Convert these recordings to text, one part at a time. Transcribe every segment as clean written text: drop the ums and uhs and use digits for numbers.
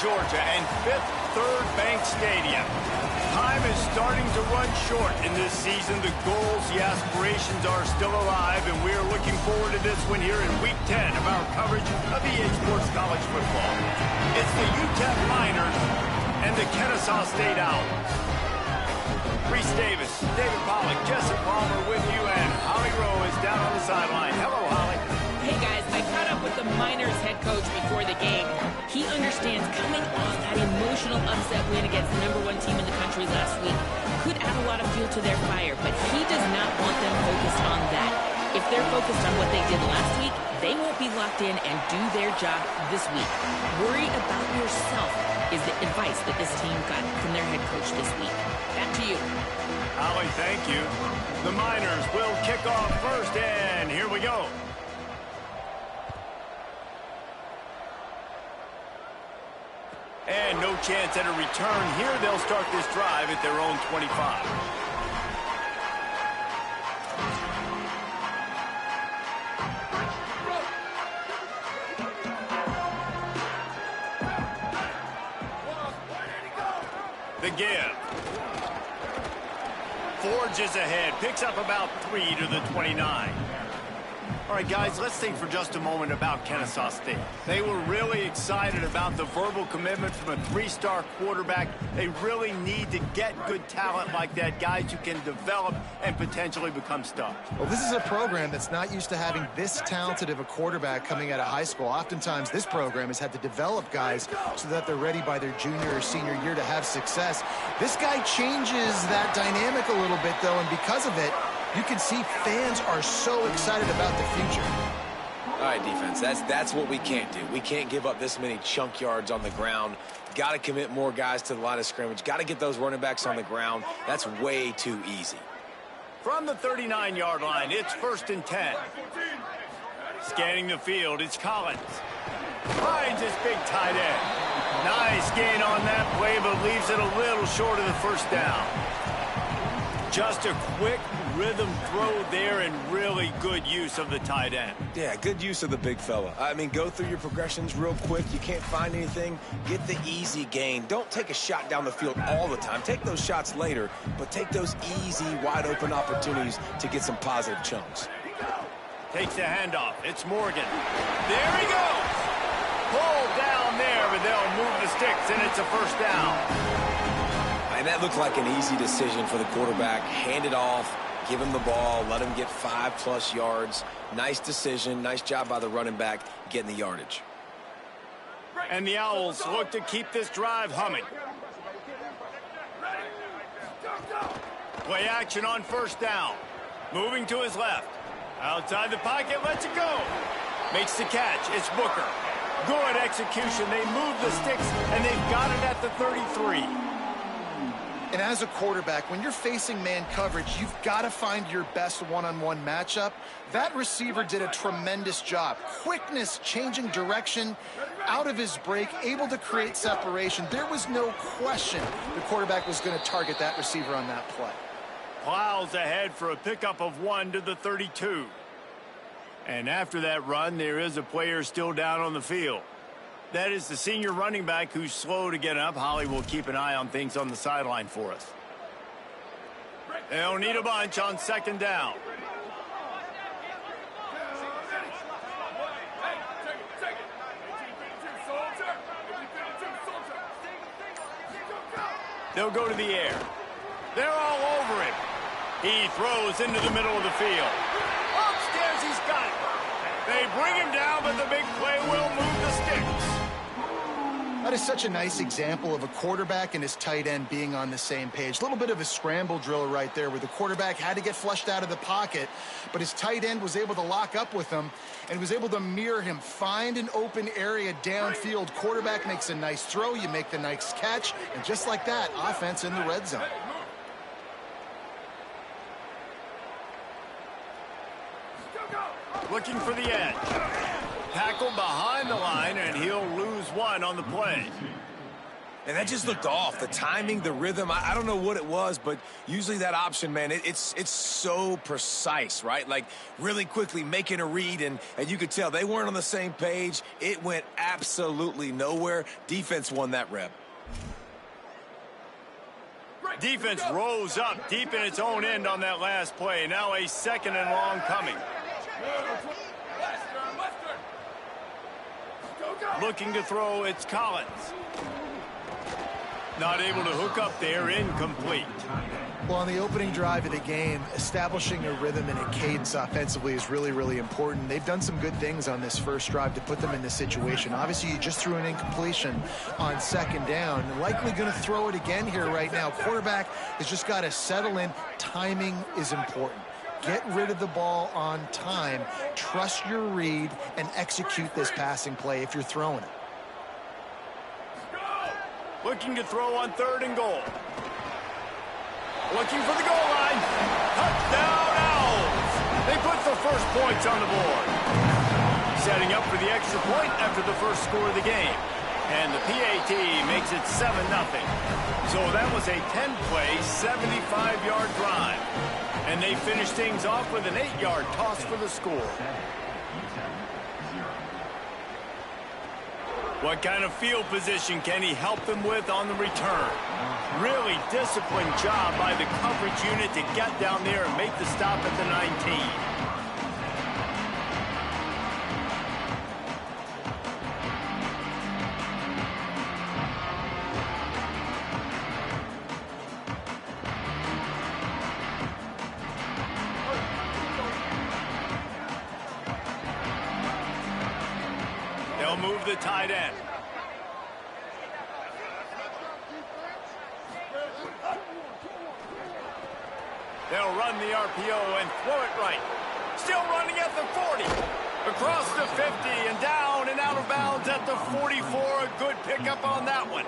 Georgia and Fifth Third Bank Stadium. Time is starting to run short in this season. The goals, the aspirations are still alive, and we are looking forward to this one here in Week 10 of our coverage of EA Sports College Football. It's the UTEP Miners and the Kennesaw State Owls. Reese Davis, David Pollack, Jesse Palmer with you, and Holly Rowe is down on the sideline. Hello, Holly. Hey, guys, I caught up with the Miners head coach before the game. He understands coming off that emotional upset win against the #1 team in the country last week could add a lot of fuel to their fire, but he does not want them focused on that. If they're focused on what they did last week, they won't be locked in and do their job this week. Worry about yourself is the advice that this team got from their head coach this week. Back to you. Holly, thank you. The Miners will kick off first, and here we go. And no chance at a return here. They'll start this drive at their own 25. The give. Forges ahead. Picks up about 3 to the 29. All right, guys, let's think for just a moment about Kennesaw State. They were really excited about the verbal commitment from a 3-star quarterback. They really need to get good talent like that, guys who can develop and potentially become stars. Well, this is a program that's not used to having this talented of a quarterback coming out of high school. Oftentimes, this program has had to develop guys so that they're ready by their junior or senior year to have success. This guy changes that dynamic a little bit, though, and because of it, you can see fans are so excited about the future. All right, defense, that's what we can't do. We can't give up this many chunk yards on the ground. Got to commit more guys to the line of scrimmage. Got to get those running backs on the ground. That's way too easy. From the 39-yard line, it's 1st and 10. Scanning the field, it's Collins. Finds his big tight end. Nice gain on that play, but leaves it a little short of the first down. Just a quick rhythm throw there and really good use of the tight end. Yeah, good use of the big fella. I mean, go through your progressions real quick. You can't find anything. Get the easy gain. Don't take a shot down the field all the time. Take those shots later, but take those easy, wide-open opportunities to get some positive chunks. Takes the handoff. It's Morgan. There he goes. Pulled down there, but they'll move the sticks, and it's a first down. And that looked like an easy decision for the quarterback. Hand it off, give him the ball, let him get 5+ yards. Nice decision. Nice job by the running back getting the yardage. And the Owls look to keep this drive humming. Play action on first down. Moving to his left. Outside the pocket, lets it go. Makes the catch. It's Booker. Good execution. They move the sticks, and they've got it at the 33. And as a quarterback, when you're facing man coverage, you've got to find your best one-on-one matchup. That receiver did a tremendous job. Quickness, changing direction, out of his break, able to create separation. There was no question the quarterback was going to target that receiver on that play. Plows ahead for a pickup of 1 to the 32. And after that run, there is a player still down on the field. That is the senior running back who's slow to get up. Holly will keep an eye on things on the sideline for us. They'll need a bunch on 2nd down. They'll go to the air. They're all over him. He throws into the middle of the field. Upstairs, he's got it. They bring him down, but the big play will move the sticks. That is such a nice example of a quarterback and his tight end being on the same page. A little bit of a scramble drill right there where the quarterback had to get flushed out of the pocket, but his tight end was able to lock up with him and was able to mirror him, find an open area downfield. Quarterback makes a nice throw, you make the nice catch, and just like that, offense in the red zone. Looking for the edge. Tackled behind the line, and he'll lose 1 on the play. And that just looked off. The timing, the rhythm, I don't know what it was, but usually that option, man, it's so precise, right? Like really quickly making a read, and you could tell they weren't on the same page. It went absolutely nowhere. Defense won that rep. Defense rose up deep in its own end on that last play. Now a second and long coming. Looking to throw, it's Collins. Not able to hook up there, incomplete. Well, on the opening drive of the game, establishing a rhythm and a cadence offensively is really, really important. They've done some good things on this first drive to put them in this situation. Obviously, you just threw an incompletion on second down. Likely going to throw it again here right now. Quarterback has just got to settle in. Timing is important. Get rid of the ball on time. Trust your read and execute this passing play if you're throwing it. Looking to throw on 3rd and goal. Looking for the goal line. Touchdown Owls. They put the first points on the board. Setting up for the extra point after the first score of the game. And the PAT makes it 7-0. So that was a 10-play, 75-yard drive. And they finish things off with an 8-yard toss for the score. What kind of field position can he help them with on the return? Really disciplined job by the coverage unit to get down there and make the stop at the 19. They'll move the tight end. They'll run the RPO and throw it right. Still running at the 40. Across the 50 and down and out of bounds at the 44. A good pickup on that one.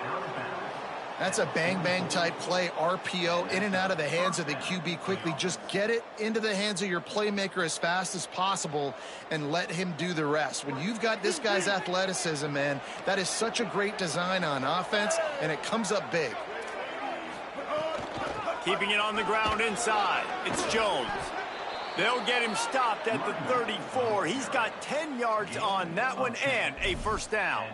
That's a bang-bang type play. RPO in and out of the hands of the QB quickly. Just get it into the hands of your playmaker as fast as possible and let him do the rest. When you've got this guy's athleticism, man, that is such a great design on offense, and it comes up big. Keeping it on the ground inside. It's Jones. They'll get him stopped at the 34. He's got 10 yards on that one and a first down.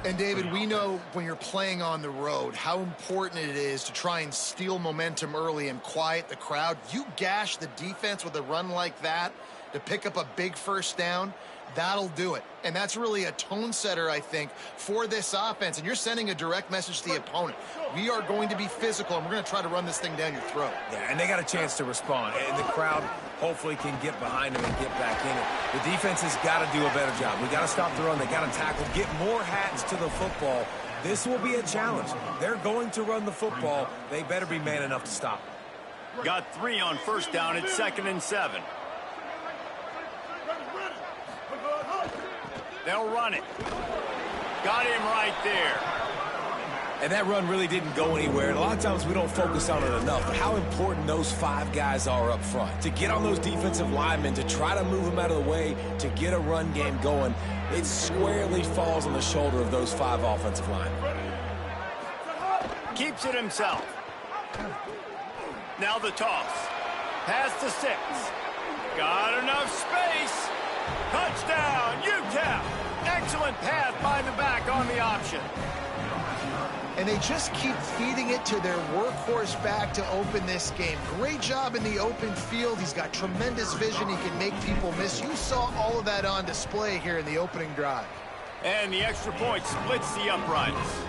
And, David, we know when you're playing on the road how important it is to try and steal momentum early and quiet the crowd. You gash the defense with a run like that to pick up a big first down, that'll do it. And that's really a tone setter, I think, for this offense. And you're sending a direct message to the opponent. We are going to be physical, and we're going to try to run this thing down your throat. Yeah, and they got a chance to respond. And the crowd hopefully can get behind them and get back in it. The defense has got to do a better job. We got to stop the run. They got to tackle, get more hands to the football. This will be a challenge. They're going to run the football. They better be man enough to stop it. Got 3 on first down. It's 2nd and 7. They'll run it. Got him right there. And that run really didn't go anywhere. And a lot of times we don't focus on it enough, but how important those 5 guys are up front. To get on those defensive linemen, to try to move them out of the way, to get a run game going, it squarely falls on the shoulder of those 5 offensive linemen. Keeps it himself. Now the toss. Pass to 6. Got enough space. Touchdown, UTEP. Excellent pass by the back on the option. And they just keep feeding it to their workhorse back to open this game. Great job in the open field. He's got tremendous vision. He can make people miss. You saw all of that on display here in the opening drive. And the extra point splits the uprights.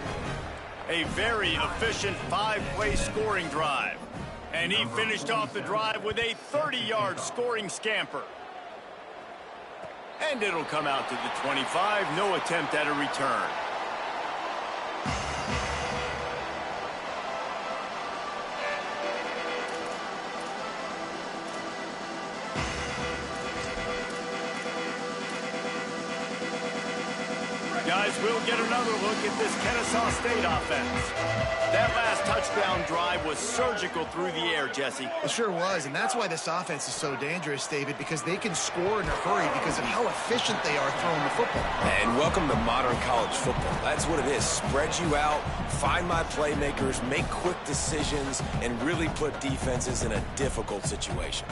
A very efficient 5-play scoring drive. And he finished off the drive with a 30-yard scoring scamper. And it'll come out to the 25. No attempt at a return. Guys, we'll get another look at this Kennesaw State offense. That last touchdown touchdown drive was surgical through the air, Jesse. It sure was, and that's why this offense is so dangerous, David, because they can score in a hurry because of how efficient they are throwing the football. And welcome to modern college football. That's what it is. Spread you out, find my playmakers, make quick decisions, and really put defenses in a difficult situation.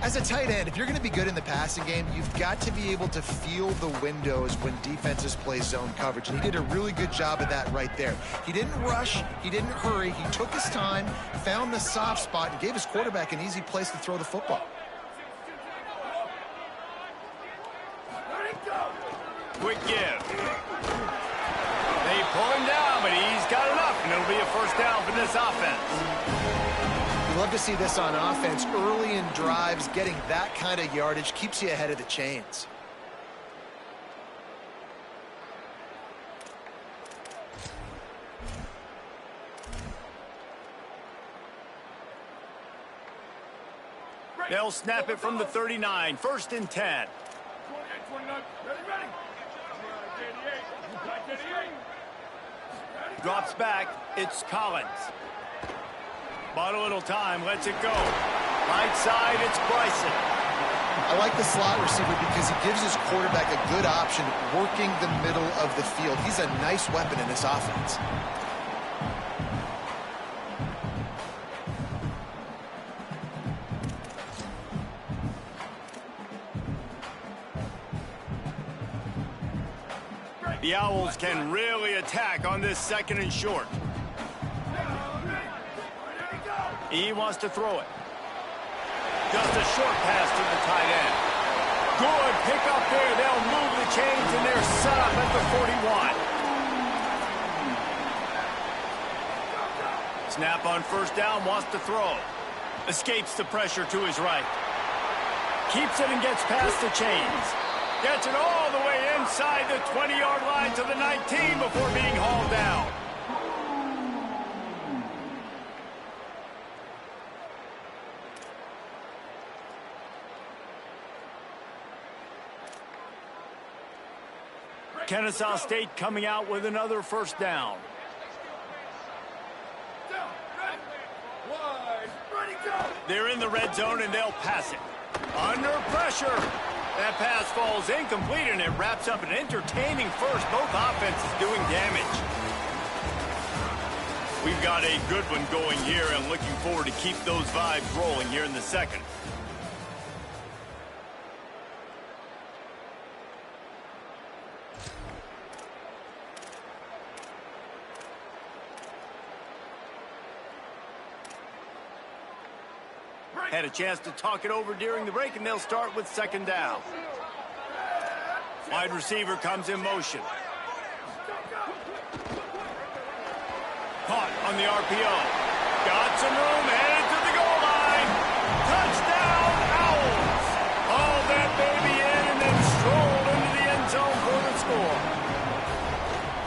As a tight end, if you're going to be good in the passing game, you've got to be able to feel the windows when defenses play zone coverage. And he did a really good job of that right there. He didn't rush. He didn't hurry. He took his time, found the soft spot, and gave his quarterback an easy place to throw the football. Quick give. They pull him down, but he's got enough, and it'll be a first down for this offense. You love to see this on offense. Early in drives, getting that kind of yardage keeps you ahead of the chains. They'll snap it from the 39. First and 10. Drops back. It's Collins. Bought a little time. Lets it go. Right side, it's Bryson. I like the slot receiver because he gives his quarterback a good option working the middle of the field. He's a nice weapon in this offense. The Owls can really attack on this second and short. He wants to throw it. Just a short pass to the tight end. Good pick up there. They'll move the chains, and they're set up at the 41. Snap on first down, wants to throw. Escapes the pressure to his right. Keeps it and gets past the chains. Gets it all the way inside the 20-yard line to the 19 before being hauled down. Kennesaw State coming out with another first down. They're in the red zone, and they'll pass it. Under pressure. That pass falls incomplete, and it wraps up an entertaining first. Both offenses doing damage. We've got a good one going here, and looking forward to keep those vibes rolling here in the second. Had a chance to talk it over during the break, and they'll start with second down. Wide receiver comes in motion. Caught on the RPO. Got some room, headed to the goal line. Touchdown, Owls. Hauled that baby in and then strolled into the end zone for the score.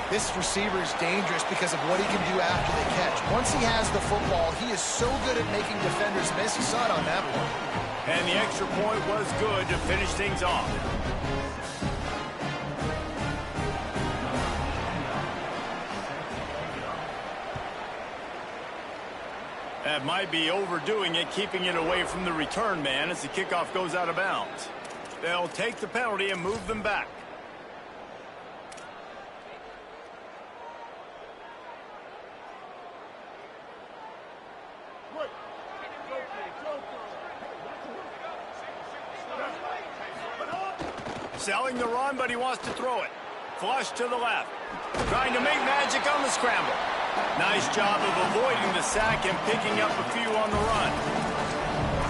This receiver is dangerous because of what he can do after the catch. Once he has the football, he is so good at making defenders miss. You saw it on that one. And the extra point was good to finish things off. That might be overdoing it, keeping it away from the return man as the kickoff goes out of bounds. They'll take the penalty and move them back. Selling the run, but he wants to throw it. Flush to the left. Trying to make magic on the scramble. Nice job of avoiding the sack and picking up a few on the run.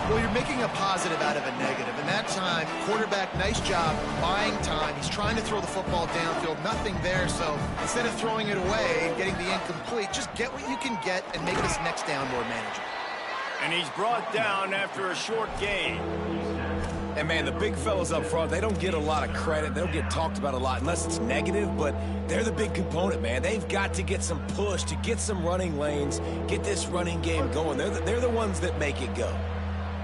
Well, you're making a positive out of a negative. And that time, quarterback, nice job buying time. He's trying to throw the football downfield. Nothing there, so instead of throwing it away and getting the incomplete, just get what you can get and make this next down more manageable. And he's brought down after a short gain. And, man, the big fellas up front, they don't get a lot of credit. They don't get talked about a lot unless it's negative, but they're the big component, man. They've got to get some push, to get some running lanes, get this running game going. They're the ones that make it go.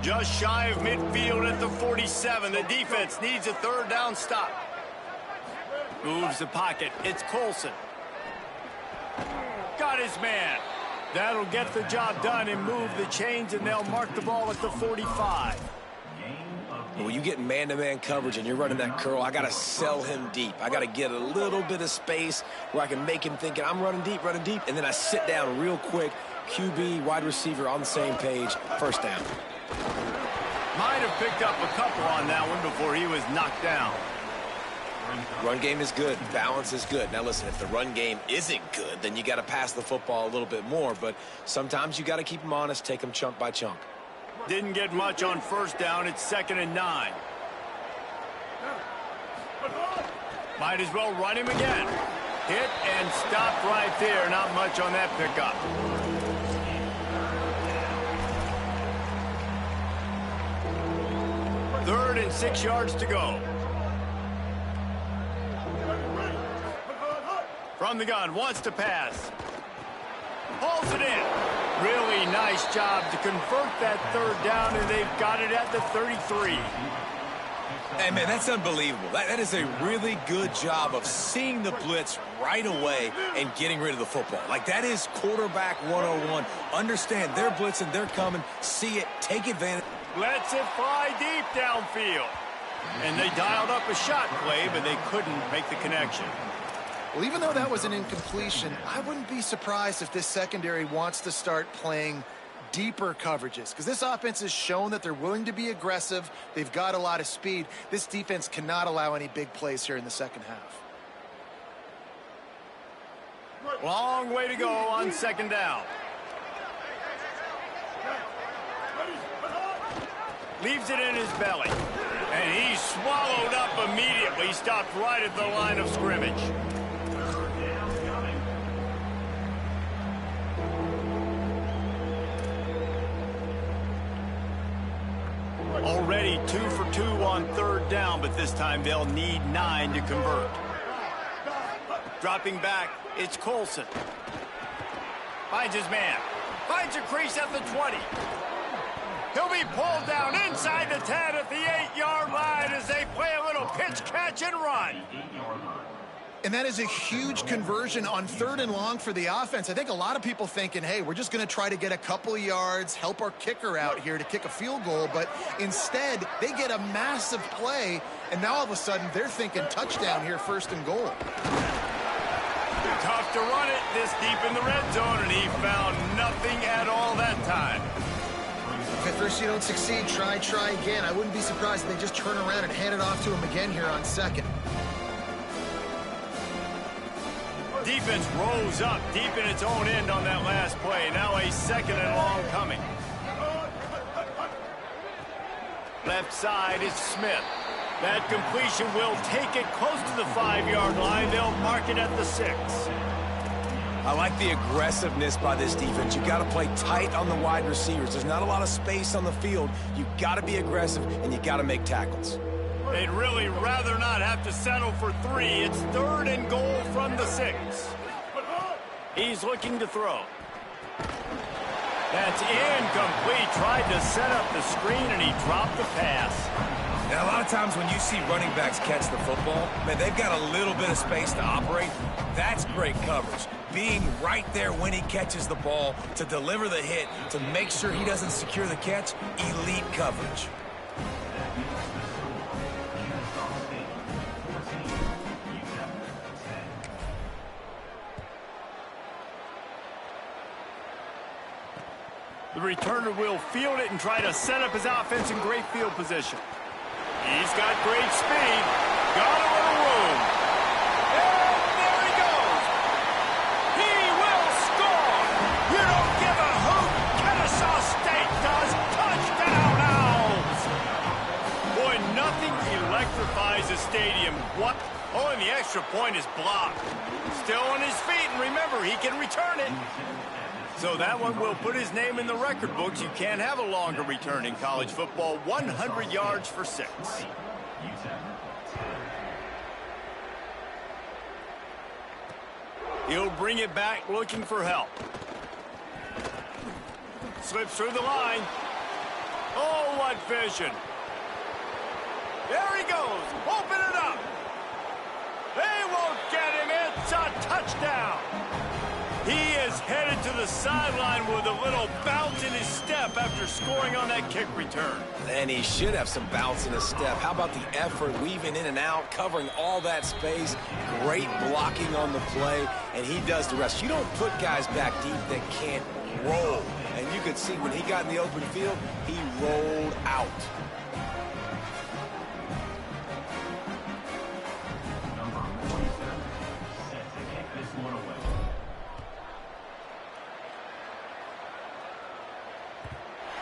Just shy of midfield at the 47. The defense needs a third down stop. Moves the pocket. It's Colson. Got his man. That'll get the job done and move the chains, and they'll mark the ball at the 45. When you get man-to-man coverage and you're running that curl, I got to sell him deep. I got to get a little bit of space where I can make him thinking I'm running deep, and then I sit down real quick. QB, wide receiver on the same page, first down. Might have picked up a couple on that one before he was knocked down. Run game is good. Balance is good. Now, listen, if the run game isn't good, then you got to pass the football a little bit more. But sometimes you got to keep them honest, take them chunk by chunk. Didn't get much on first down. It's 2nd and 9. Might as well run him again. Hit and stopped right there. Not much on that pickup. Third and 6 yards to go. From the gun, wants to pass. Pulls it in. Really nice job to convert that third down, and they've got it at the 33. Hey, man, that's unbelievable. That is a really good job of seeing the blitz right away and getting rid of the football. Like, that is quarterback 101. Understand they're blitzing, they're coming, see it, take advantage. Lets it fly deep downfield. And they dialed up a shot play, but they couldn't make the connection. Well, even though that was an incompletion, I wouldn't be surprised if this secondary wants to start playing deeper coverages, because this offense has shown that they're willing to be aggressive. They've got a lot of speed. This defense cannot allow any big plays here in the second half. Long way to go on 2nd down. Leaves it in his belly. And he's swallowed up immediately. Stopped right at the line of scrimmage. Already 2 for 2 on 3rd down, but this time they'll need 9 to convert. Dropping back, it's Colson. Finds his man. Finds a crease at the 20. He'll be pulled down inside the 10 at the 8-yard line as they play a little pitch, catch, and run. And that is a huge conversion on 3rd and long for the offense. I think a lot of people thinking, hey, we're just going to try to get a couple yards, help our kicker out here to kick a field goal. But instead, they get a massive play, and now all of a sudden they're thinking touchdown here, 1st and goal. Tough to run it this deep in the red zone, and he found nothing at all that time. If at first you don't succeed, try again. I wouldn't be surprised if they just turn around and hand it off to him again here on 2nd. Defense rose up deep in its own end on that last play. Now a 2nd and long coming. Left side is Smith. That completion will take it close to the 5-yard line. They'll mark it at the 6. I like the aggressiveness by this defense. You got to play tight on the wide receivers. There's not a lot of space on the field. You got to be aggressive, and you got to make tackles. They'd really rather not have to settle for 3. It's 3rd and goal from the 6. He's looking to throw. That's incomplete. Tried to set up the screen, and he dropped the pass. Now, a lot of times when you see running backs catch the football, man, they've got a little bit of space to operate. That's great coverage. Being right there when he catches the ball to deliver the hit, to make sure he doesn't secure the catch, elite coverage. The returner will field it and try to set up his offense in great field position. He's got great speed. Got a little room. And there he goes. He will score. You don't give a hoot. Kennesaw State does. Touchdown, Owls. Boy, nothing electrifies a stadium. What? Oh, and the extra point is blocked. Still on his feet, and remember, he can return it. So that one will put his name in the record books. You can't have a longer return in college football. 100 yards for 6. He'll bring it back looking for help. Slips through the line. Oh, what vision. There he goes. Open it up. They won't get him. It's a touchdown. He is headed to the sideline with a little bounce in his step after scoring on that kick return. And he should have some bounce in his step. How about the effort, weaving in and out, covering all that space, great blocking on the play, and he does the rest. You don't put guys back deep that can't roll. And you could see when he got in the open field, he rolled out.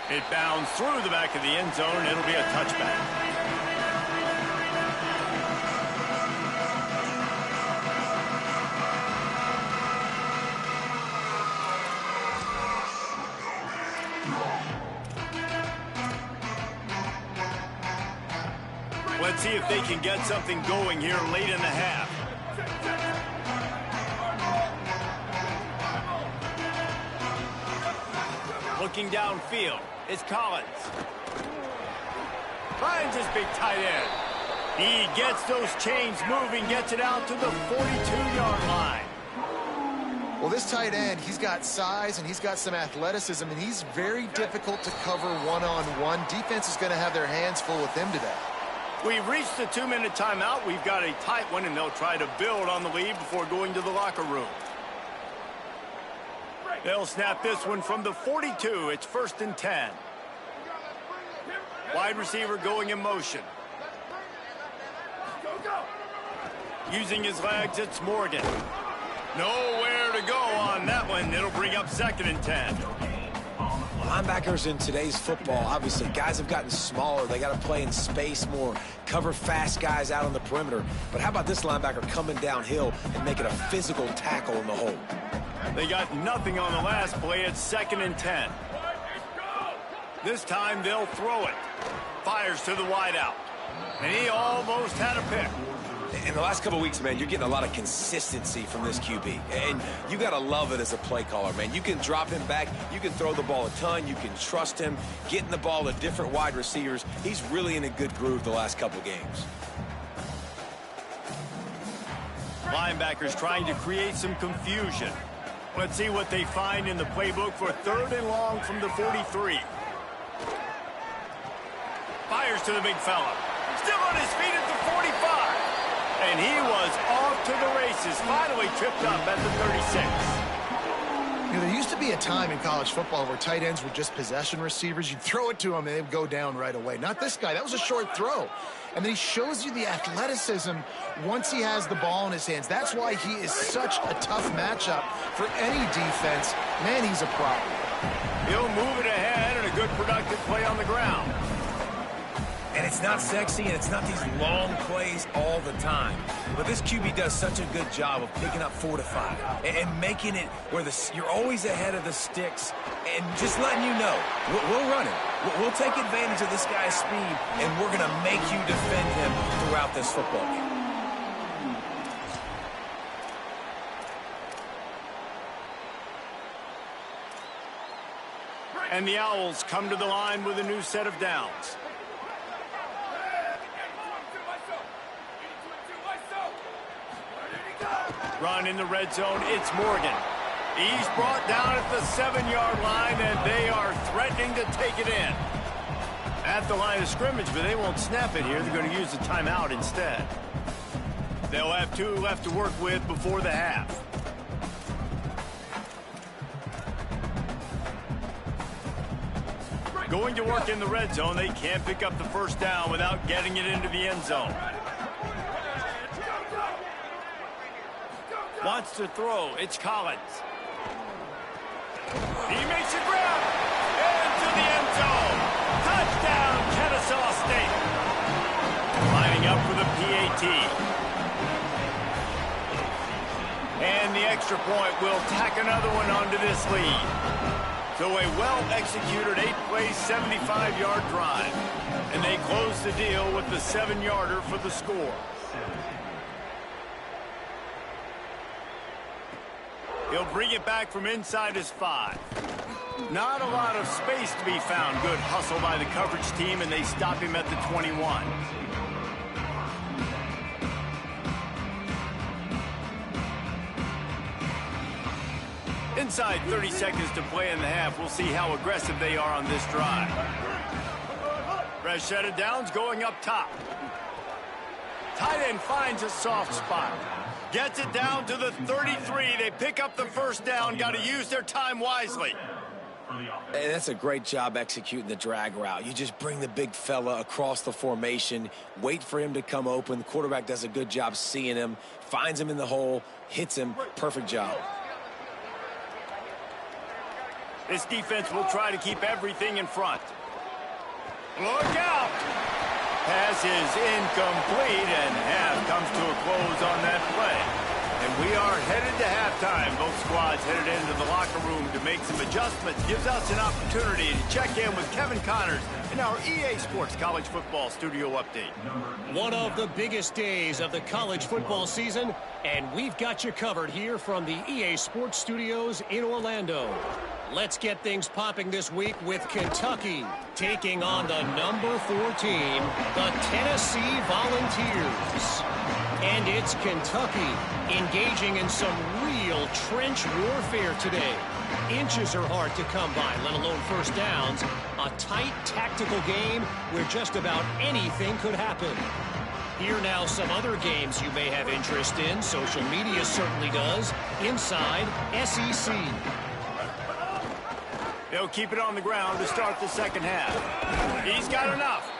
It bounds through the back of the end zone, and it'll be a touchback. Let's see if they can get something going here late in the half. Looking downfield, it's Collins. Finds his big tight end. He gets those chains moving, gets it out to the 42-yard line. Well, this tight end, he's got size and he's got some athleticism, and he's very difficult to cover one-on-one. Defense is going to have their hands full with him today. We've reached the 2-minute timeout. We've got a tight one, and they'll try to build on the lead before going to the locker room. They'll snap this one from the 42. It's 1st and 10. Wide receiver going in motion. Using his legs, it's Morgan. Nowhere to go on that one. It'll bring up 2nd and 10. Linebackers in today's football, obviously, guys have gotten smaller. They got to play in space more, cover fast guys out on the perimeter. But how about this linebacker coming downhill and making a physical tackle in the hole? They got nothing on the last play. It's 2nd and 10. This time they'll throw it. Fires to the wideout. And he almost had a pick. In the last couple of weeks, man, you're getting a lot of consistency from this QB. And you got to love it as a play caller, man. You can drop him back. You can throw the ball a ton. You can trust him, getting the ball to different wide receivers. He's really in a good groove the last couple games. Linebackers trying to create some confusion. Let's see what they find in the playbook for 3rd and long from the 43. Fires to the big fella. Still on his feet at the 45. And he was off to the races. Finally tripped up at the 36. You know, there used to be a time in college football where tight ends were just possession receivers. You'd throw it to them and they'd go down right away. Not this guy. That was a short throw. And then he shows you the athleticism once he has the ball in his hands. That's why he is such a tough matchup for any defense. Man, he's a problem. He'll move it ahead and a good productive play on the ground. And it's not sexy, and it's not these long plays all the time. But this QB does such a good job of picking up 4 to 5 and making it where you're always ahead of the sticks and just letting you know, we'll run it. We'll take advantage of this guy's speed, and we're going to make you defend him throughout this football game. And the Owls come to the line with a new set of downs. Run in the red zone, it's Morgan. He's brought down at the 7-yard line, and they are threatening to take it in. At the line of scrimmage, but they won't snap it here. They're going to use the timeout instead. They'll have 2 left to work with before the half. Going to work in the red zone, they can't pick up the 1st down without getting it into the end zone. Wants to throw. It's Collins. He makes a grab. Into the end zone. Touchdown, Kennesaw State. Lining up for the PAT. And the extra point will tack another one onto this lead. So a well-executed 8-play, 75-yard drive. And they close the deal with the 7-yarder for the score. He'll bring it back from inside his 5. Not a lot of space to be found. Good hustle by the coverage team, and they stop him at the 21. Inside 30 seconds to play in the half. We'll see how aggressive they are on this drive. Fresh set of downs going up top. Tight end finds a soft spot. Gets it down to the 33. They pick up the first down. Got to use their time wisely. Hey, that's a great job executing the drag route. You just bring the big fella across the formation, wait for him to come open. The quarterback does a good job seeing him, finds him in the hole, hits him. Perfect job. This defense will try to keep everything in front. Look out! Pass is incomplete, and half comes to a close on that play. And we are headed to halftime. Both squads headed into the locker room to make some adjustments. Gives us an opportunity to check in with Kevin Connors in our EA Sports College Football Studio Update. One of the biggest days of the college football season, and we've got you covered here from the EA Sports Studios in Orlando. Let's get things popping this week with Kentucky taking on the number 14, the Tennessee Volunteers. And it's Kentucky engaging in some real trench warfare today. Inches are hard to come by, let alone first downs. A tight tactical game where just about anything could happen. Here now some other games you may have interest in. Social media certainly does. Inside SEC. They'll keep it on the ground to start the second half. He's got enough.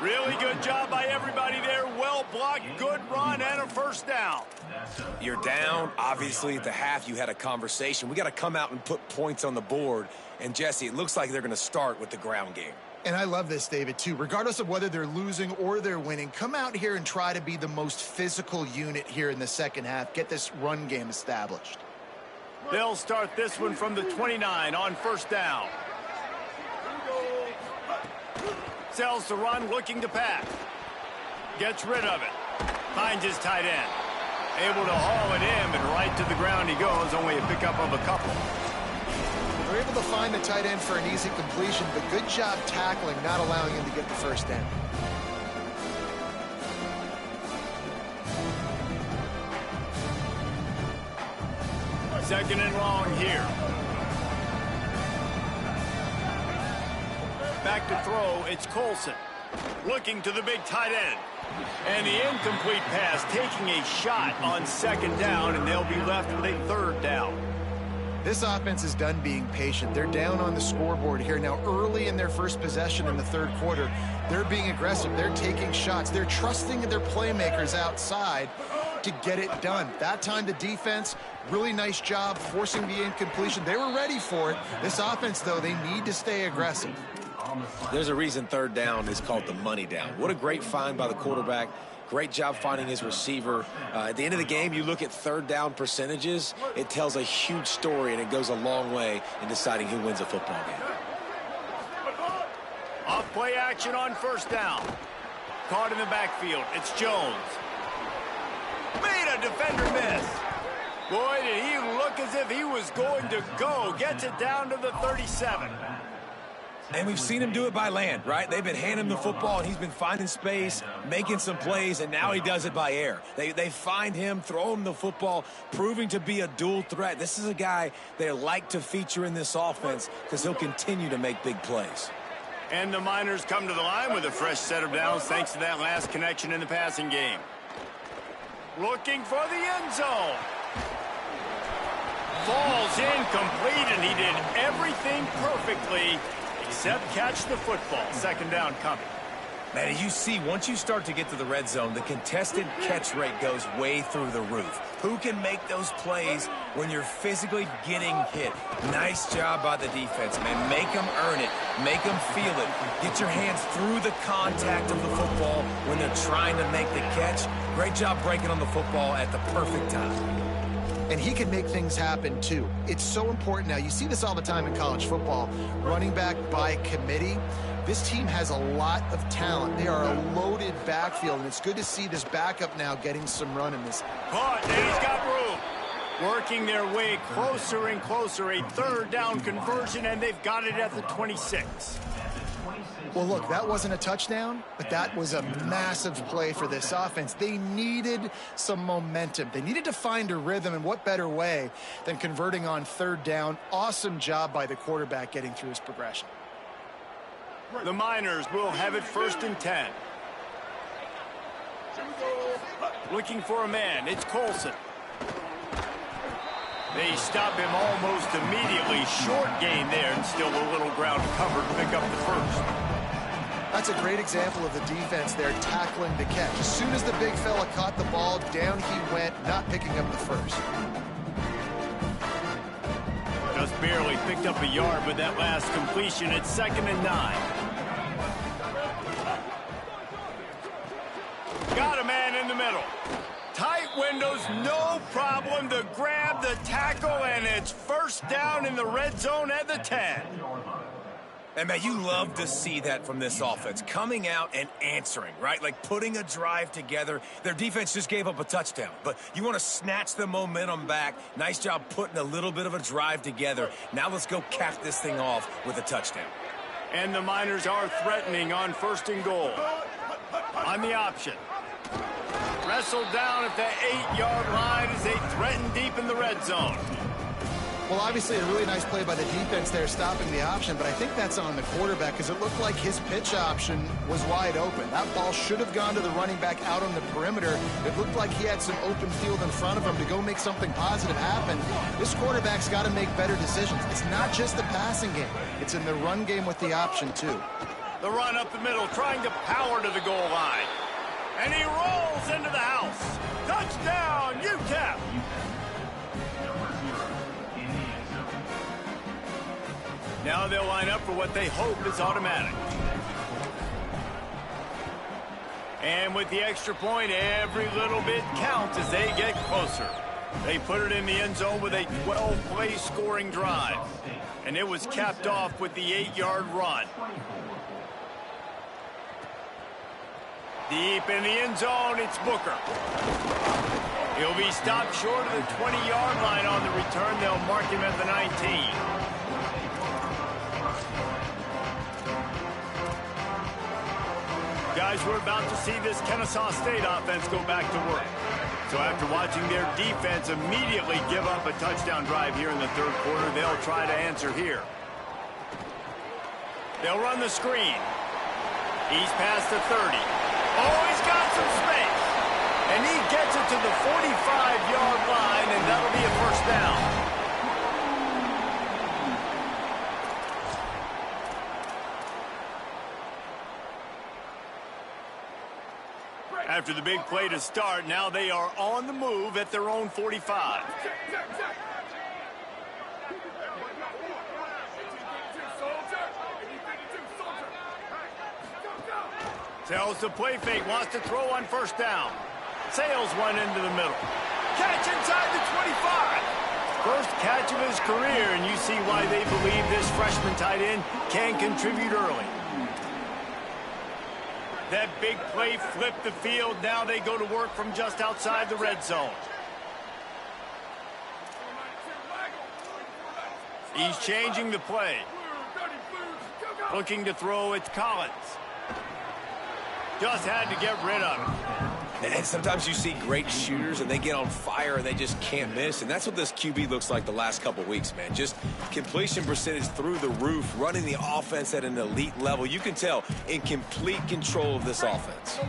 Really good job by everybody there. Well blocked, good run, and a first down. You're down. Obviously, at the half, you had a conversation. We got to come out and put points on the board. And, Jesse, it looks like they're going to start with the ground game. And I love this, David, too. Regardless of whether they're losing or they're winning, come out here and try to be the most physical unit here in the second half. Get this run game established. They'll start this one from the 29 on first down. Sells the run, looking to pass. Gets rid of it. Finds his tight end. Able to haul it in, but right to the ground he goes. Only a pickup of a couple. They're able to find the tight end for an easy completion, but good job tackling, not allowing him to get the first down. Second and long here. Back to throw, it's Colson. Looking to the big tight end. And the incomplete pass, taking a shot on second down, and they'll be left with a third down. This offense is done being patient. They're down on the scoreboard here now early in their first possession in the third quarter. They're being aggressive. They're taking shots. They're trusting their playmakers outside to get it done. That time the defense, really nice job forcing the incompletion. They were ready for it. This offense, though, they need to stay aggressive. There's a reason third down is called the money down. What a great find by the quarterback. Great job finding his receiver. At the end of the game, you look at third down percentages. It tells a huge story, and it goes a long way in deciding who wins a football game. Off play action on first down. Caught in the backfield. It's Jones. Made a defender miss. Boy, did he look as if he was going to go. Gets it down to the 37. And we've seen him do it by land, right? They've been handing him the football, and he's been finding space, making some plays, and now he does it by air. They find him, throw him the football, proving to be a dual threat. This is a guy they like to feature in this offense because he'll continue to make big plays. And the Miners come to the line with a fresh set of downs thanks to that last connection in the passing game. Looking for the end zone. Falls incomplete, and he did everything perfectly except catch the football. Second down coming. Man, you see, once you start to get to the red zone, the contested catch rate goes way through the roof. Who can make those plays when you're physically getting hit? Nice job by the defense, man. Make them earn it. Make them feel it. Get your hands through the contact of the football when they're trying to make the catch. Great job breaking on the football at the perfect time. And he can make things happen, too. It's so important now. You see this all the time in college football. Running back by committee. This team has a lot of talent. They are a loaded backfield, and it's good to see this backup now getting some run in this. Caught, and he's got room. Working their way closer and closer. A third down conversion, and they've got it at the 26. Well, look, that wasn't a touchdown, but that was a massive play for this offense. They needed some momentum. They needed to find a rhythm, and what better way than converting on third down. Awesome job by the quarterback getting through his progression. The Miners will have it 1st and 10. Looking for a man. It's Colson. They stop him almost immediately. Short gain there, and still a little ground covered to pick up the first. That's a great example of the defense there tackling the catch. As soon as the big fella caught the ball, down he went, not picking up the first. Just barely picked up a yard with that last completion. It's 2nd and 9. Got a man in the middle. Tight windows, no problem to grab the tackle, and it's 1st down in the red zone at the 10. And, man, you love to see that from this offense, coming out and answering, right? Like putting a drive together. Their defense just gave up a touchdown, but you want to snatch the momentum back. Nice job putting a little bit of a drive together. Now let's go cap this thing off with a touchdown. And the Miners are threatening on 1st and goal. On the option. Wrestled down at the 8-yard line as they threaten deep in the red zone. Well, obviously a really nice play by the defense there stopping the option, but I think that's on the quarterback because it looked like his pitch option was wide open. That ball should have gone to the running back out on the perimeter. It looked like he had some open field in front of him to go make something positive happen. This quarterback's got to make better decisions. It's not just the passing game. It's in the run game with the option, too. The run up the middle, trying to power to the goal line. And he rolls into the house. Touchdown, UTEP! Now they'll line up for what they hope is automatic. And with the extra point, every little bit counts as they get closer. They put it in the end zone with a 12-play scoring drive. And it was capped off with the 8-yard run. Deep in the end zone, it's Booker. He'll be stopped short of the 20-yard line on the return. They'll mark him at the 19. Guys, we're about to see this Kennesaw State offense go back to work. So after watching their defense immediately give up a touchdown drive here in the 3rd quarter, they'll try to answer here. They'll run the screen. He's past the 30. Oh, he's got some space. And he gets it to the 45-yard line, and that'll be a 1st down. After the big play to start, now they are on the move at their own 45. Tells the play fake, wants to throw on 1st down. Sails one into the middle. Catch inside the 25. First catch of his career, and you see why they believe this freshman tight end can contribute early. That big play flipped the field. Now they go to work from just outside the red zone. He's changing the play. Looking to throw, it's Collins. Just had to get rid of him. And sometimes you see great shooters and they get on fire and they just can't miss. And that's what this QB looks like the last couple weeks, man. Just completion percentage through the roof, running the offense at an elite level. You can tell in complete control of this offense.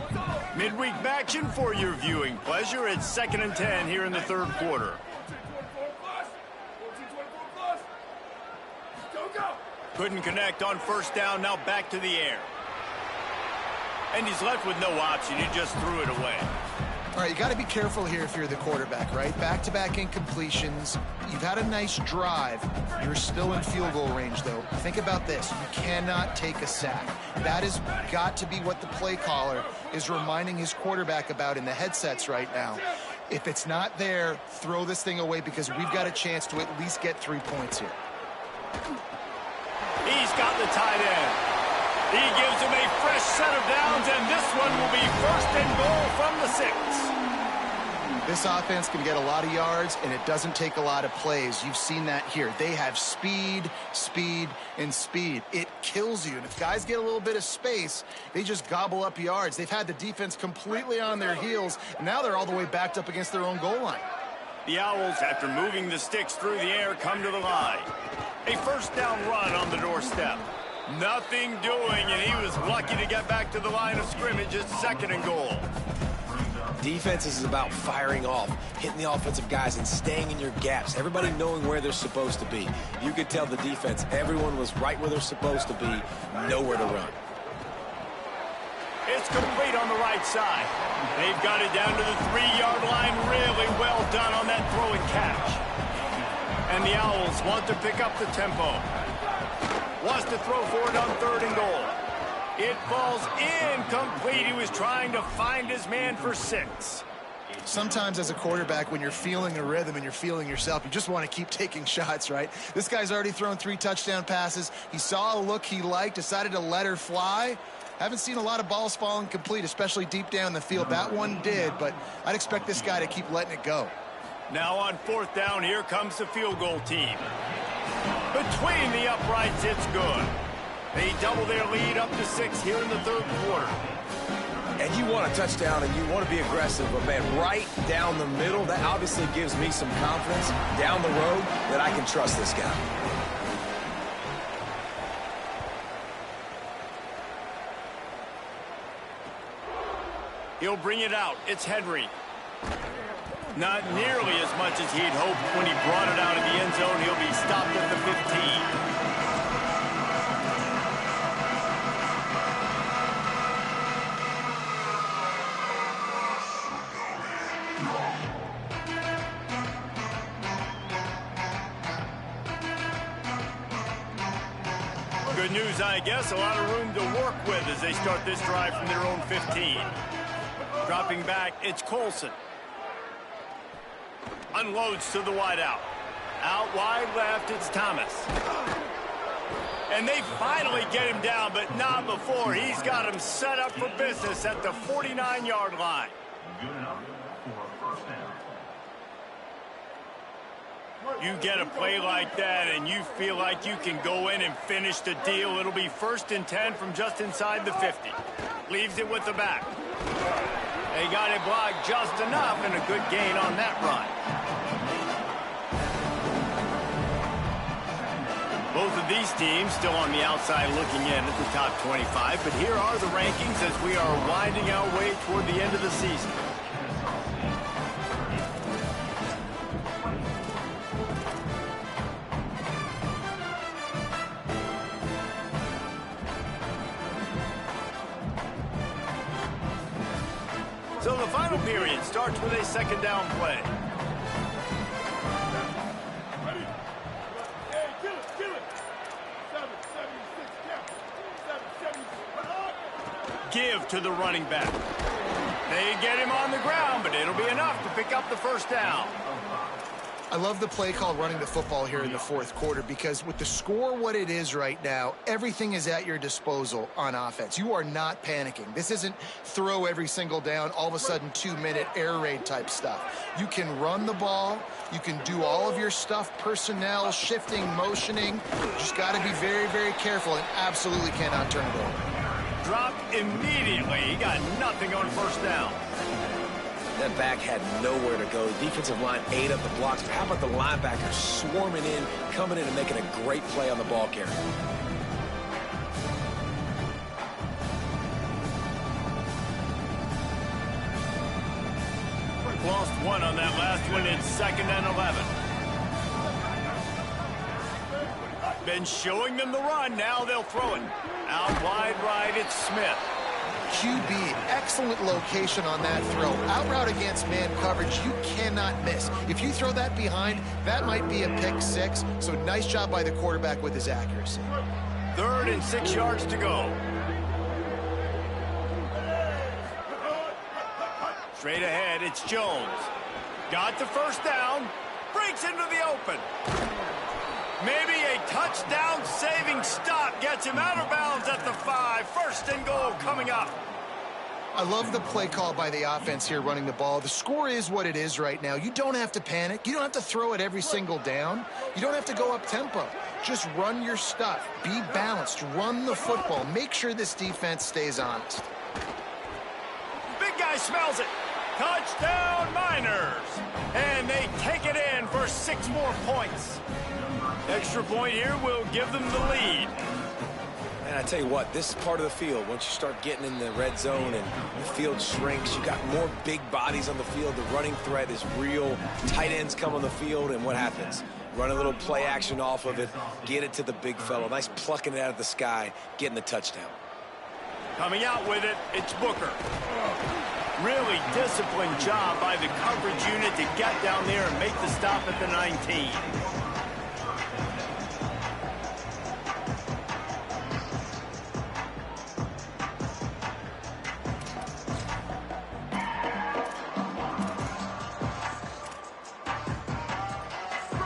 Midweek action for your viewing pleasure. It's 2nd and 10 here in the 3rd quarter. Couldn't connect on 1st down. Now back to the air. And he's left with no option. He just threw it away. All right, you got to be careful here if you're the quarterback, right? Back-to-back incompletions. You've had a nice drive. You're still in field goal range, though. Think about this. You cannot take a sack. That has got to be what the play caller is reminding his quarterback about in the headsets right now. If it's not there, throw this thing away because we've got a chance to at least get 3 points here. He's got the tight end. He gives him a fresh set of downs, and this one will be 1st and goal from the 6. This offense can get a lot of yards, and it doesn't take a lot of plays. You've seen that here. They have speed, speed, and speed. It kills you. And if guys get a little bit of space, they just gobble up yards. They've had the defense completely on their heels, and now they're all the way backed up against their own goal line. The Owls, after moving the sticks through the air, come to the line. A first down run on the doorstep. Nothing doing, and he was lucky to get back to the line of scrimmage at 2nd and goal. Defense is about firing off, hitting the offensive guys and staying in your gaps. Everybody knowing where they're supposed to be. You could tell the defense, everyone was right where they're supposed to be, nowhere to run. It's complete on the right side. They've got it down to the 3-yard line. Really well done on that throw and catch. And the Owls want to pick up the tempo. Wants to throw for it on 3rd and goal. It falls incomplete. He was trying to find his man for 6. Sometimes as a quarterback, when you're feeling a rhythm and you're feeling yourself, you just want to keep taking shots, right? This guy's already thrown 3 touchdown passes. He saw a look he liked, decided to let her fly. Haven't seen a lot of balls falling complete, especially deep down the field. That one did, but I'd expect this guy to keep letting it go. Now on 4th down, here comes the field goal team. Between the uprights, it's good. They double their lead up to 6 here in the 3rd quarter. And you want a touchdown and you want to be aggressive, but man, right down the middle, that obviously gives me some confidence down the road that I can trust this guy. He'll bring it out. It's Henry. Not nearly as much as he'd hoped when he brought it out of the end zone. He'll be stopped at the 15. Good news, I guess. A lot of room to work with as they start this drive from their own 15. Dropping back, it's Colson. Unloads to the wideout. Out wide left, it's Thomas. And they finally get him down, but not before. He's got him set up for business at the 49-yard line. You get a play like that and you feel like you can go in and finish the deal. It'll be 1st and 10 from just inside the 50. Leaves it with the back. They got it blocked just enough and a good gain on that run. Both of these teams still on the outside looking in at the top 25, but here are the rankings as we are winding our way toward the end of the season. So the final period starts with a 2nd down play. Give to the running back. They get him on the ground, but it'll be enough to pick up the 1st down. I love the play called running the football here in the 4th quarter because with the score what it is right now, everything is at your disposal on offense. You are not panicking. This isn't throw every single down, all of a sudden 2-minute air raid type stuff. You can run the ball. You can do all of your stuff, personnel, shifting, motioning. Just got to be very, very careful and absolutely cannot turn it over. Dropped immediately. He got nothing on 1st down. That back had nowhere to go. The defensive line ate up the blocks. But how about the linebackers swarming in, coming in and making a great play on the ball carrier? Lost one on that last one. It's 2nd and 11. Been showing them the run. Now they'll throw it. Out wide right, it's Smith. QB, excellent location on that throw. Out route against man coverage, you cannot miss. If you throw that behind, that might be a pick 6. So nice job by the quarterback with his accuracy. 3rd and 6 yards to go. Straight ahead, it's Jones. Got the 1st down. Breaks into the open. Maybe a touchdown-saving stop gets him out of bounds at the 5. 1st and goal coming up. I love the play call by the offense here running the ball. The score is what it is right now. You don't have to panic. You don't have to throw it every single down. You don't have to go up tempo. Just run your stuff. Be balanced. Run the football. Make sure this defense stays honest. Big guy smells it. Touchdown Miners. And they take it in for 6 more points. Extra point here will give them the lead. And I tell you what, this part of the field, once you start getting in the red zone and the field shrinks, you got more big bodies on the field. The running threat is real. Tight ends come on the field, and what happens? Run a little play action off of it, get it to the big fellow. Nice plucking it out of the sky, getting the touchdown. Coming out with it, it's Booker. Really disciplined job by the coverage unit to get down there and make the stop at the 19.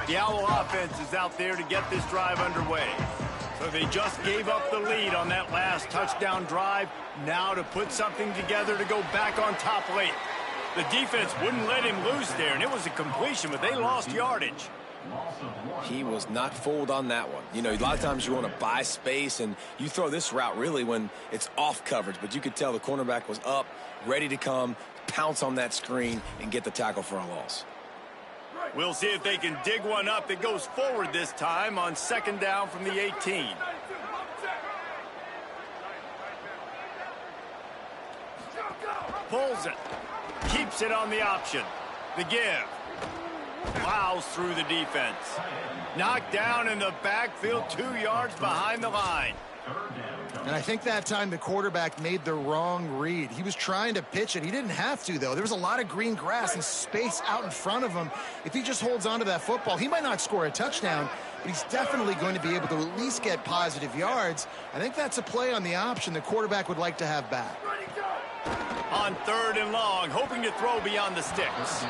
The Owl offense is out there to get this drive underway. So they just gave up the lead on that last touchdown drive. Now to put something together to go back on top late. The defense wouldn't let him loose there, and it was a completion, but they lost yardage. He was not fooled on that one. You know, a lot of times you want to buy space, and you throw this route really when it's off coverage. But you could tell the cornerback was up, ready to come, pounce on that screen, and get the tackle for a loss. We'll see if they can dig one up that goes forward this time on 2nd down from the 18. Pulls it. Keeps it on the option. The give. Plows through the defense. Knocked down in the backfield, 2 yards behind the line. And I think that time the quarterback made the wrong read. He was trying to pitch it. He didn't have to, though. There was a lot of green grass and space out in front of him. If he just holds on to that football, he might not score a touchdown, but he's definitely going to be able to at least get positive yards. I think that's a play on the option the quarterback would like to have back. On 3rd and long, hoping to throw beyond the sticks.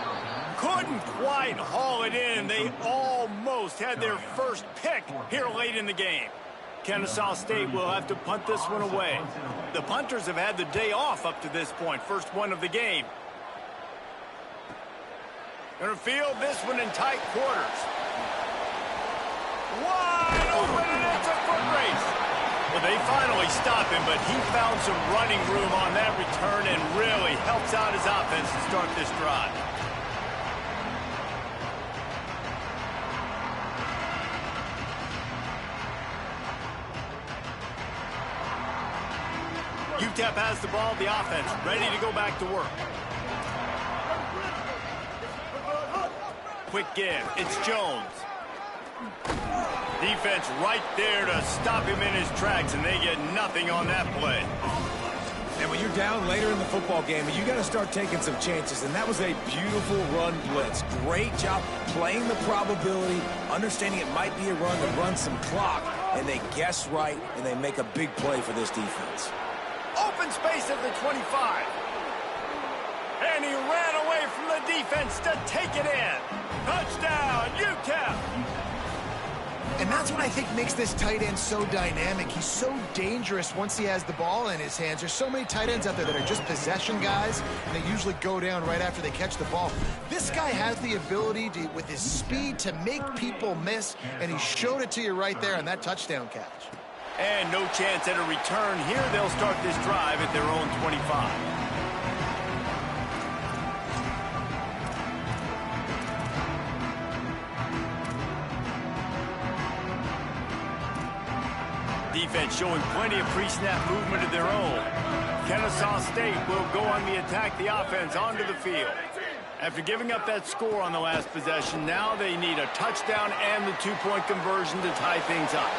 Couldn't quite haul it in. They almost had their first pick here late in the game. Kennesaw State will have to punt this one away. The punters have had the day off up to this point. First one of the game. Gonna field this one in tight quarters. Wide open, and it's a foot race. Well, they finally stop him, but he found some running room on that return and really helps out his offense to start this drive. UTEP has the ball, the offense ready to go back to work. Quick give, it's Jones. Defense right there to stop him in his tracks, and they get nothing on that play. And when you're down later in the football game, you got to start taking some chances, and that was a beautiful run blitz. Great job playing the probability, understanding it might be a run to run some clock, and they guess right, and they make a big play for this defense. Open space at the 25. And he ran away from the defense to take it in. Touchdown, UTEP. And that's what I think makes this tight end so dynamic. He's so dangerous once he has the ball in his hands. There's so many tight ends out there that are just possession guys, and they usually go down right after they catch the ball. This guy has the ability to, with his speed, to make people miss, and he showed it to you right there on that touchdown catch. And no chance at a return here. They'll start this drive at their own 25. Defense showing plenty of pre-snap movement of their own. Kennesaw State will go on the attack, the offense onto the field. After giving up that score on the last possession, now they need a touchdown and the two-point conversion to tie things up.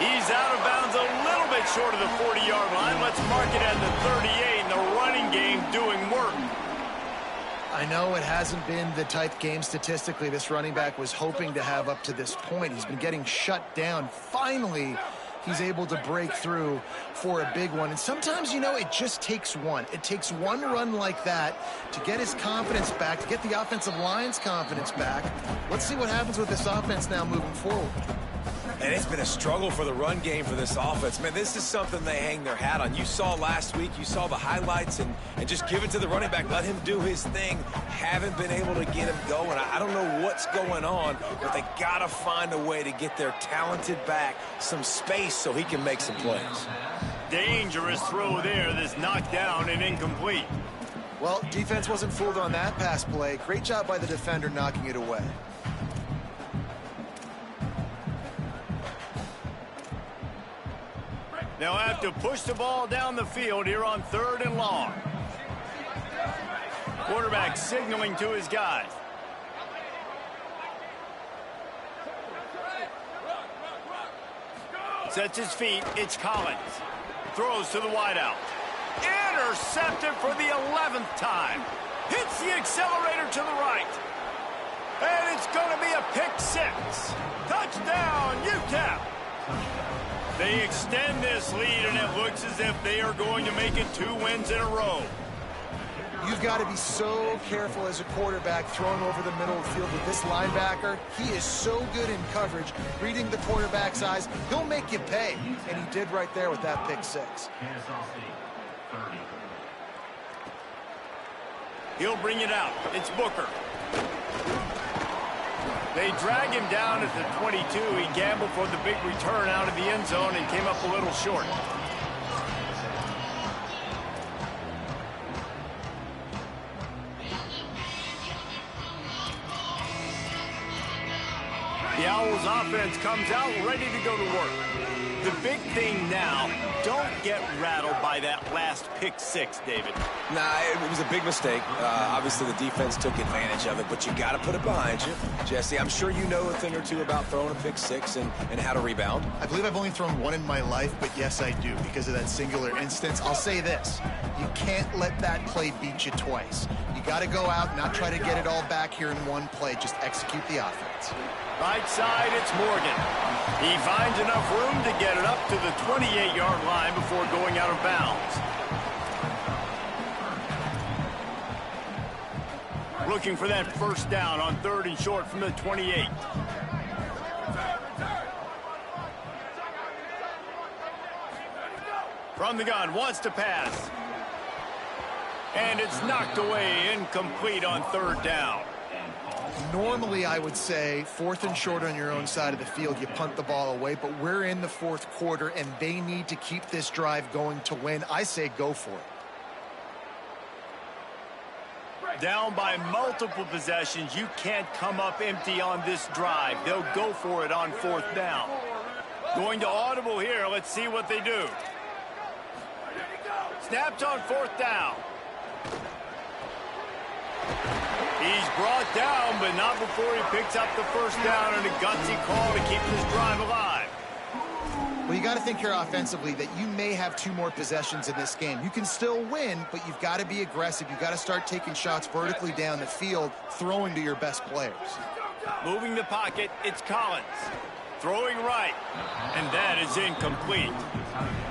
He's out of bounds a little bit short of the 40-yard line. Let's mark it at the 38, and the running game doing work. I know it hasn't been the type game statistically this running back was hoping to have up to this point. He's been getting shut down. Finally, he's able to break through for a big one. And sometimes, you know, it just takes one. It takes one run like that to get his confidence back, to get the offensive line's confidence back. Let's see what happens with this offense now moving forward. And it's been a struggle for the run game for this offense. Man, this is something they hang their hat on. You saw last week, you saw the highlights, and just give it to the running back. Let him do his thing. Haven't been able to get him going. I don't know what's going on, but they got to find a way to get their talented back some space so he can make some plays. Dangerous throw there that's knocked down and incomplete. Well, defense wasn't fooled on that pass play. Great job by the defender knocking it away. They'll have to push the ball down the field here on 3rd and long. Quarterback signaling to his guys. Sets his feet. It's Collins. Throws to the wideout. Intercepted for the 11th time. Hits the accelerator to the right. And it's going to be a pick 6. Touchdown, UTEP. They extend this lead, and it looks as if they are going to make it 2 wins in a row. You've got to be so careful as a quarterback throwing over the middle of the field with this linebacker. He is so good in coverage, reading the quarterback's eyes. He'll make you pay, and he did right there with that pick 6. He'll bring it out. It's Booker. They drag him down at the 22. He gambled for the big return out of the end zone and came up a little short. The Owls offense comes out ready to go to work. The big thing now, don't get rattled by that last pick 6, David. Nah, it was a big mistake. Obviously, the defense took advantage of it, but you got to put it behind you. Jesse, I'm sure you know a thing or two about throwing a pick 6 and how to rebound. I believe I've only thrown one in my life, but yes, I do, because of that singular instance. I'll say this. You can't let that play beat you twice. You got to go out and not try to get it all back here in one play. Just execute the offense. Right side, it's Morgan. He finds enough room to get it up to the 28-yard line before going out of bounds. Looking for that first down on 3rd and short from the 28. From the gun, wants to pass. And it's knocked away, incomplete on 3rd down. Normally, I would say 4th and short on your own side of the field, you punt the ball away, but we're in the 4th quarter, and they need to keep this drive going to win. I say go for it. Down by multiple possessions, you can't come up empty on this drive. They'll go for it on 4th down. Going to audible here. Let's see what they do. Snaps on 4th down. He's brought down, but not before he picks up the first down, and a gutsy call to keep this drive alive. Well, you got to think here offensively that you may have 2 more possessions in this game. You can still win, but you've got to be aggressive. You've got to start taking shots vertically down the field, throwing to your best players. Moving the pocket, it's Collins. Throwing right, and that is incomplete.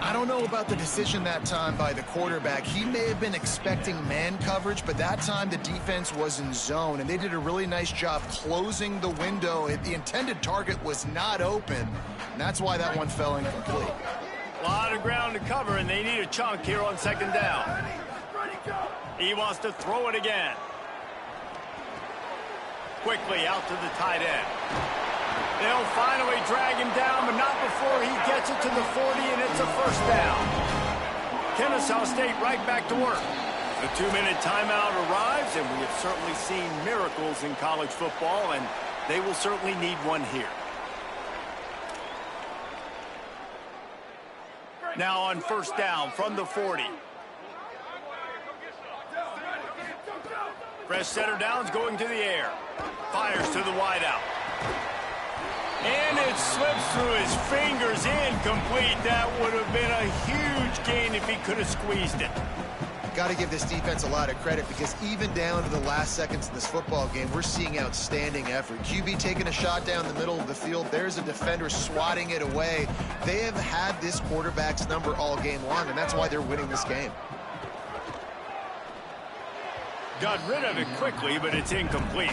I don't know about the decision that time by the quarterback. He may have been expecting man coverage, but that time the defense was in zone, and they did a really nice job closing the window. The intended target was not open, and that's why that one fell incomplete. A lot of ground to cover, and they need a chunk here on 2nd down. He wants to throw it again. Quickly out to the tight end. They'll finally drag him down, but not before he gets it to the 40, and it's a first down. Kennesaw State right back to work. The 2-minute timeout arrives, and we have certainly seen miracles in college football, and they will certainly need one here. Now on 1st down from the 40. Fresh center downs going to the air. Fires to the wideout. And it slips through his fingers, incomplete. That would have been a huge gain if he could have squeezed it. Got to give this defense a lot of credit, because even down to the last seconds of this football game, we're seeing outstanding effort. QB taking a shot down the middle of the field. There's a defender swatting it away. They have had this quarterback's number all game long, and that's why they're winning this game. got rid of it quickly, but it's incomplete.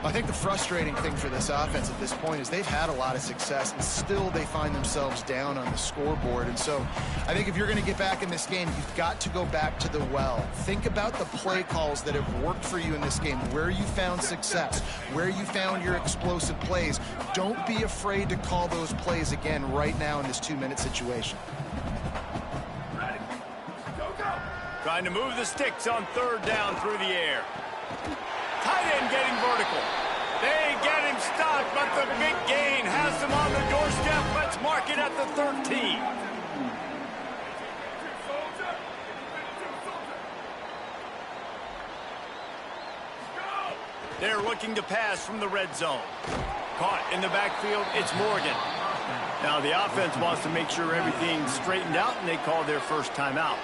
I think the frustrating thing for this offense at this point is they've had a lot of success, and still they find themselves down on the scoreboard. And so I think if you're going to get back in this game, you've got to go back to the well. Think about the play calls that have worked for you in this game, where you found success, where you found your explosive plays. Don't be afraid to call those plays again right now in this 2-minute situation. Trying to move the sticks on third down through the air. Tight end getting vertical. They get him stopped, but the big gain has them on the doorstep. Let's mark it at the 13. They're looking to pass from the red zone. Caught in the backfield, it's Morgan. Now the offense wants to make sure everything's straightened out, and they call their first timeout.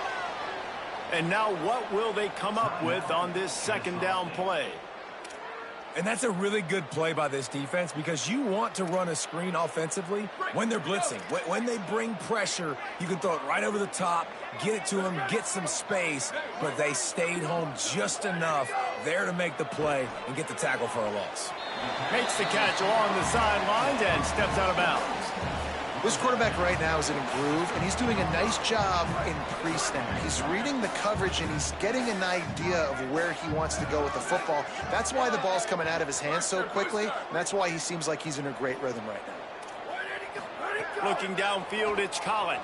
And now what will they come up with on this second down play? And that's a really good play by this defense, because you want to run a screen offensively when they're blitzing. When they bring pressure, you can throw it right over the top, get it to them, get some space, but they stayed home just enough there to make the play and get the tackle for a loss. Makes the catch along the sidelines and steps out of bounds. This quarterback right now is in a groove, and he's doing a nice job in pre-snap. He's reading the coverage, and he's getting an idea of where he wants to go with the football. That's why the ball's coming out of his hands so quickly, and that's why he seems like he's in a great rhythm right now. Looking downfield, it's Collins.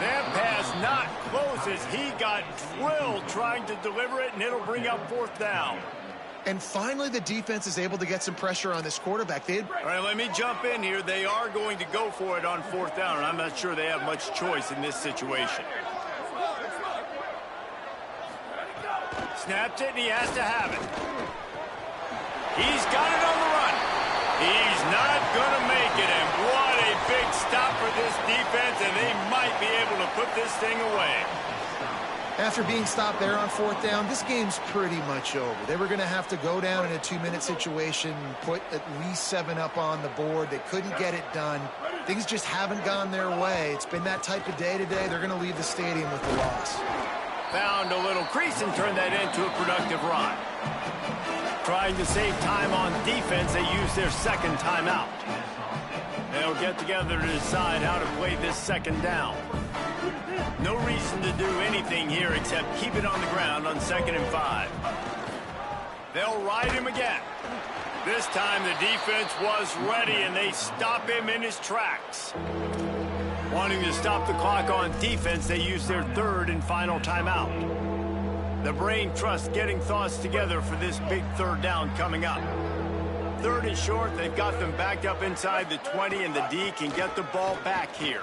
That pass not close as he got drilled trying to deliver it, and it'll bring up fourth down. And finally, the defense is able to get some pressure on this quarterback. All right, let me jump in here. They are going to go for it on fourth down, and I'm not sure they have much choice in this situation. Snapped it, and he has to have it. He's got it on the run. He's not going to make it, and what a big stop for this defense, and they might be able to put this thing away. After being stopped there on fourth down, this game's pretty much over. They were going to have to go down in a 2-minute situation, put at least 7 up on the board. They couldn't get it done. Things just haven't gone their way. It's been that type of day today. They're going to leave the stadium with the loss. Found a little crease and turned that into a productive run. Trying to save time on defense, they use their second timeout. They'll get together to decide how to play this second down. No reason to do anything here except keep it on the ground on 2nd and 5. They'll ride him again. This time the defense was ready, and they stop him in his tracks. Wanting to stop the clock on defense, they use their third and final timeout. The brain trust getting thoughts together for this big third down coming up. Third and short, they've got them backed up inside the 20, and the D can get the ball back here.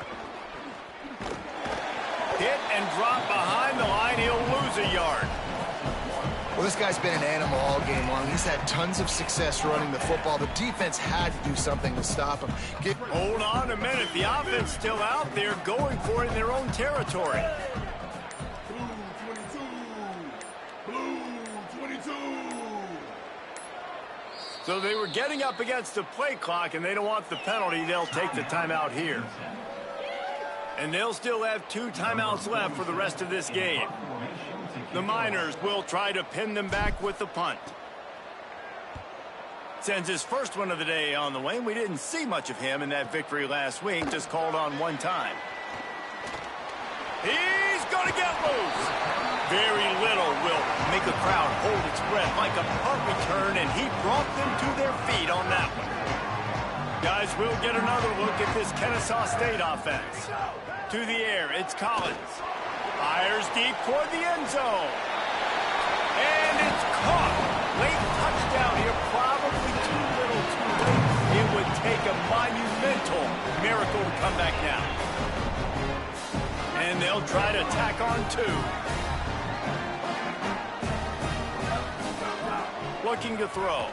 Hit and drop behind the line. He'll lose a yard. Well, this guy's been an animal all game long. He's had tons of success running the football. The defense had to do something to stop him. Hold on a minute. The offense still out there going for it in their own territory. Blue 22. So they were getting up against the play clock, and they don't want the penalty. They'll take the timeout here. And they'll still have 2 timeouts left for the rest of this game. The Miners will try to pin them back with the punt. Sends his first one of the day on the way, and we didn't see much of him in that victory last week, just called on 1 time. He's going to get loose. Very little will make a crowd hold its breath like a punt return, and he brought them to their feet on that one. Guys, we'll get another look at this Kennesaw State offense. To the air, it's Collins. Fires deep toward the end zone. And it's caught. Late touchdown here, probably too little too late. It would take a monumental miracle to come back now. And they'll try to tack on 2. Looking to throw.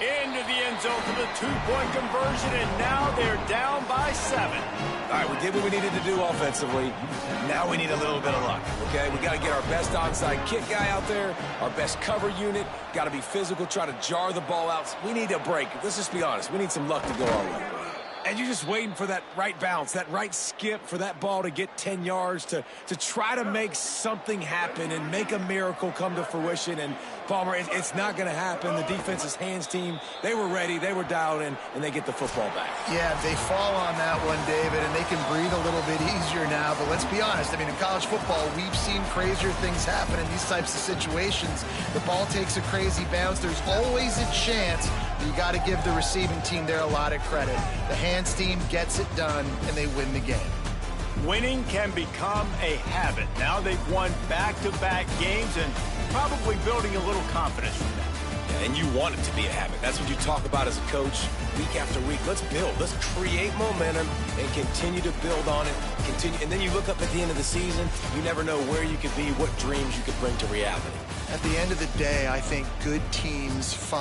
Into the end zone for the 2-point conversion, and now they're down by 7. All right, we did what we needed to do offensively. Now we need a little bit of luck, okay? We got to get our best onside kick guy out there, our best cover unit. Got to be physical, try to jar the ball out. We need a break. Let's just be honest. We need some luck to go our way. And you're just waiting for that right bounce, that right skip for that ball to get 10 yards to try to make something happen and make a miracle come to fruition. And, Palmer, it's not going to happen. The defense's hands team, they were ready, they were dialed in, and they get the football back. Yeah, they fall on that one, David, and they can breathe a little bit easier now. But let's be honest. I mean, in college football, we've seen crazier things happen in these types of situations. The ball takes a crazy bounce. There's always a chance. You got to give the receiving team there a lot of credit. The hands team gets it done, and they win the game. Winning can become a habit. Now they've won back-to-back games and probably building a little confidence from that. Yeah, and you want it to be a habit. That's what you talk about as a coach week after week. Let's build. Let's create momentum and continue to build on it. And then you look up at the end of the season, you never know where you could be, what dreams you could bring to reality. At the end of the day, I think good teams find